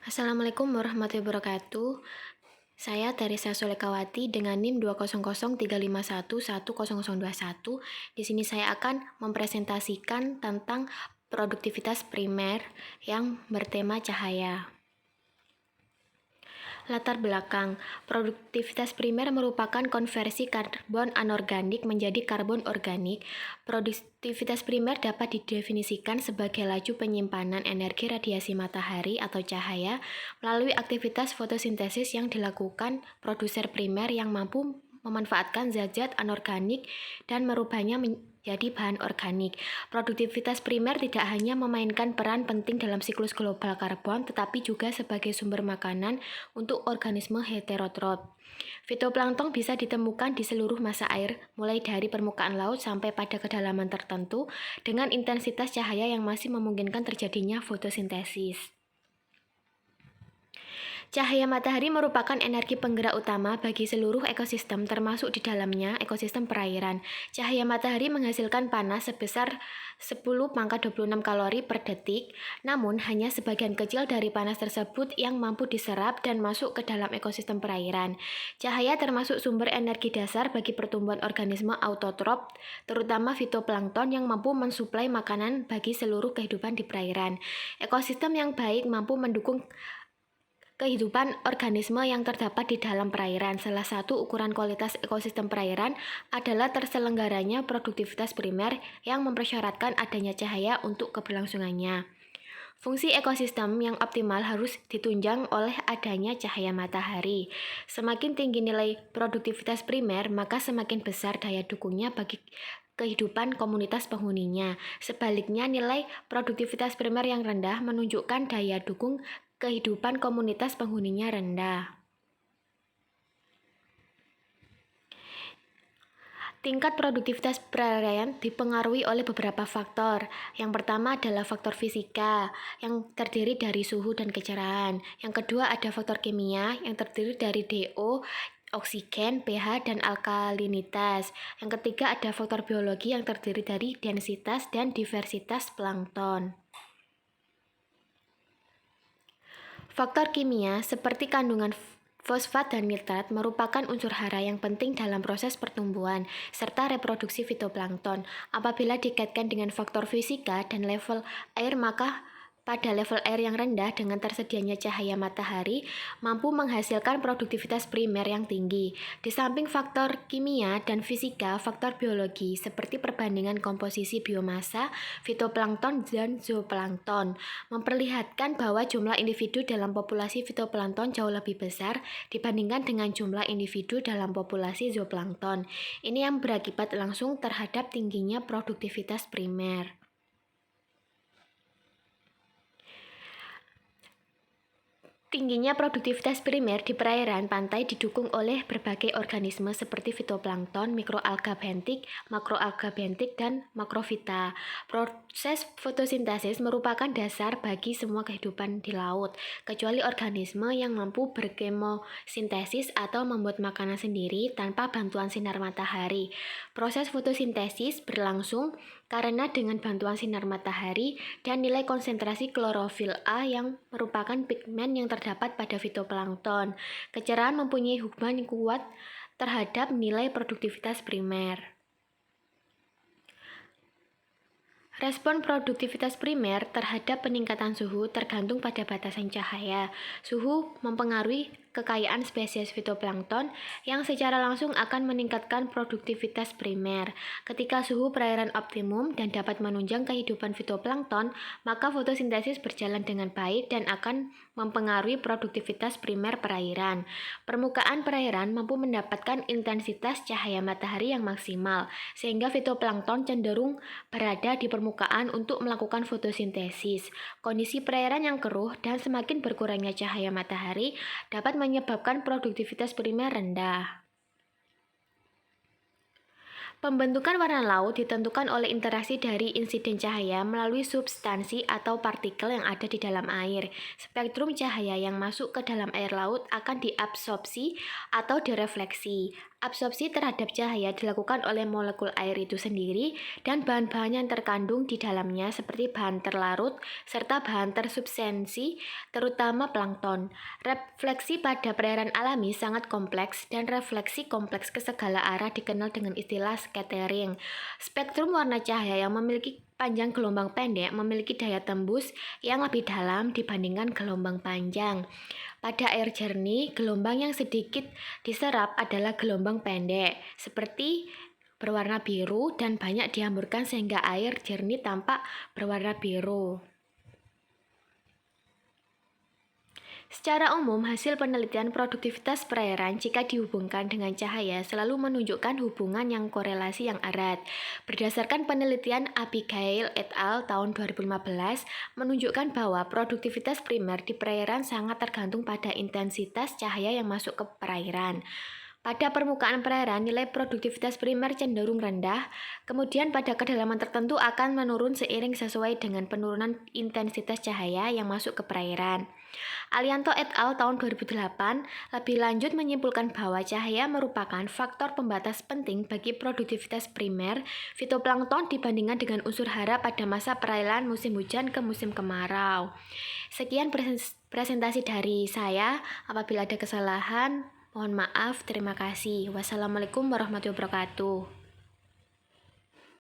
Assalamualaikum warahmatullahi wabarakatuh. Saya Teresa Sulekawati dengan NIM 20035110021. Di sini saya akan mempresentasikan tentang produktivitas primer yang bertema cahaya. Latar belakang, produktivitas primer merupakan konversi karbon anorganik menjadi karbon organik. Produktivitas primer dapat didefinisikan sebagai laju penyimpanan energi radiasi matahari atau cahaya melalui aktivitas fotosintesis yang dilakukan produser primer yang mampu memanfaatkan zat-zat anorganik dan merubahnya menjadi bahan organik. Produktivitas primer tidak hanya memainkan peran penting dalam siklus global karbon, tetapi juga sebagai sumber makanan untuk organisme heterotrof. Fitoplankton bisa ditemukan di seluruh massa air, mulai dari permukaan laut sampai pada kedalaman tertentu, dengan intensitas cahaya yang masih memungkinkan terjadinya fotosintesis. Cahaya matahari merupakan energi penggerak utama bagi seluruh ekosistem, termasuk di dalamnya ekosistem perairan. Cahaya matahari menghasilkan panas sebesar 10⁻26 kalori per detik, namun hanya sebagian kecil dari panas tersebut yang mampu diserap dan masuk ke dalam ekosistem perairan. Cahaya termasuk sumber energi dasar bagi pertumbuhan organisme autotrof, terutama fitoplankton yang mampu mensuplai makanan bagi seluruh kehidupan di perairan. Ekosistem yang baik mampu mendukung kehidupan organisme yang terdapat di dalam perairan. Salah satu ukuran kualitas ekosistem perairan adalah terselenggaranya produktivitas primer yang mempersyaratkan adanya cahaya untuk keberlangsungannya. Fungsi ekosistem yang optimal harus ditunjang oleh adanya cahaya matahari. Semakin tinggi nilai produktivitas primer, maka semakin besar daya dukungnya bagi kehidupan komunitas penghuninya. Sebaliknya, nilai produktivitas primer yang rendah menunjukkan daya dukung kehidupan komunitas penghuninya rendah. Tingkat produktivitas perairan dipengaruhi oleh beberapa faktor. Yang pertama adalah faktor fisika, yang terdiri dari suhu dan kecerahan. Yang kedua ada faktor kimia, yang terdiri dari DO, oksigen, pH, dan alkalinitas. Yang ketiga ada faktor biologi yang terdiri dari densitas dan diversitas plankton. Faktor kimia seperti kandungan fosfat dan nitrat merupakan unsur hara yang penting dalam proses pertumbuhan serta reproduksi fitoplankton. Apabila dikaitkan dengan faktor fisika dan level air, maka pada level air yang rendah dengan tersedianya cahaya matahari mampu menghasilkan produktivitas primer yang tinggi. Di samping faktor kimia dan fisika, faktor biologi seperti perbandingan komposisi biomasa, fitoplankton dan zooplankton memperlihatkan bahwa jumlah individu dalam populasi fitoplankton jauh lebih besar dibandingkan dengan jumlah individu dalam populasi zooplankton. Ini yang berakibat langsung terhadap tingginya produktivitas primer. Tingginya produktivitas primer di perairan pantai didukung oleh berbagai organisme seperti fitoplankton, mikroalga bentik, makroalga bentik, dan makrofita. Proses fotosintesis merupakan dasar bagi semua kehidupan di laut, kecuali organisme yang mampu berkemosintesis atau membuat makanan sendiri tanpa bantuan sinar matahari. Proses fotosintesis berlangsung karena dengan bantuan sinar matahari dan nilai konsentrasi klorofil A yang merupakan pigmen yang terdapat pada fitoplankton, kecerahan mempunyai hubungan yang kuat terhadap nilai produktivitas primer. Respon produktivitas primer terhadap peningkatan suhu tergantung pada batasan cahaya. Suhu mempengaruhi kekayaan spesies fitoplankton yang secara langsung akan meningkatkan produktivitas primer. Ketika suhu perairan optimum dan dapat menunjang kehidupan fitoplankton, maka fotosintesis berjalan dengan baik dan akan mempengaruhi produktivitas primer perairan. Permukaan perairan mampu mendapatkan intensitas cahaya matahari yang maksimal, sehingga fitoplankton cenderung berada di permukaan untuk melakukan fotosintesis. Kondisi perairan yang keruh dan semakin berkurangnya cahaya matahari dapat menyebabkan produktivitas primer rendah. Pembentukan warna laut ditentukan oleh interaksi dari insiden cahaya melalui substansi atau partikel yang ada di dalam air. Spektrum cahaya yang masuk ke dalam air laut akan diabsorpsi atau direfleksi. Absorpsi terhadap cahaya dilakukan oleh molekul air itu sendiri dan bahan-bahan yang terkandung di dalamnya seperti bahan terlarut serta bahan tersubstansi, terutama plankton. Refleksi pada perairan alami sangat kompleks dan refleksi kompleks ke segala arah dikenal dengan istilah scattering. Spektrum warna cahaya yang memiliki panjang gelombang pendek memiliki daya tembus yang lebih dalam dibandingkan gelombang panjang. Pada air jernih, gelombang yang sedikit diserap adalah gelombang pendek, seperti berwarna biru dan banyak dihamburkan sehingga air jernih tampak berwarna biru. Secara umum, hasil penelitian produktivitas perairan jika dihubungkan dengan cahaya selalu menunjukkan hubungan yang korelasi yang erat. Berdasarkan penelitian Abigail et al. Tahun 2015, menunjukkan bahwa produktivitas primer di perairan sangat tergantung pada intensitas cahaya yang masuk ke perairan. Pada permukaan perairan, nilai produktivitas primer cenderung rendah, kemudian pada kedalaman tertentu akan menurun seiring sesuai dengan penurunan intensitas cahaya yang masuk ke perairan. Alianto et al. Tahun 2008 lebih lanjut menyimpulkan bahwa cahaya merupakan faktor pembatas penting bagi produktivitas primer fitoplankton dibandingkan dengan unsur hara pada masa peralihan musim hujan ke musim kemarau. Sekian presentasi dari saya. Apabila ada kesalahan, mohon maaf. Terima kasih. Wassalamualaikum warahmatullahi wabarakatuh.